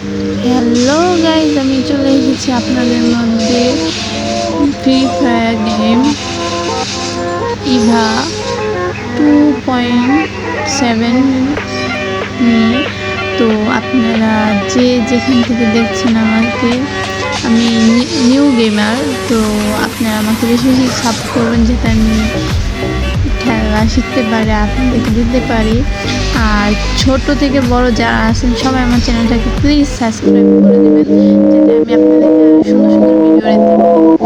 Hello guys, আমি চলে এসেছি আপনাদের মধ্যে ফ্রি ফায়ার গেম ইভা 2.7 নিয়ে। তো আপনারা যে যেখান থেকে দেখছেন আমাকে, আমি নিউ গেমার, তো আপনারা আমাকে বেশি বেশি সাপোর্ট করবেন যাতে আমি খেলা শিখতে পারি, আপনাদেরকে দিতে পারি। আর ছোট থেকে বড় যারা আছেন সবাই আমার চ্যানেলটাকে প্লিজ সাবস্ক্রাইব করে দেবেন, যাতে আমি আপনাদেরকে সুন্দর সুন্দর ভিডিও দিতে পারি।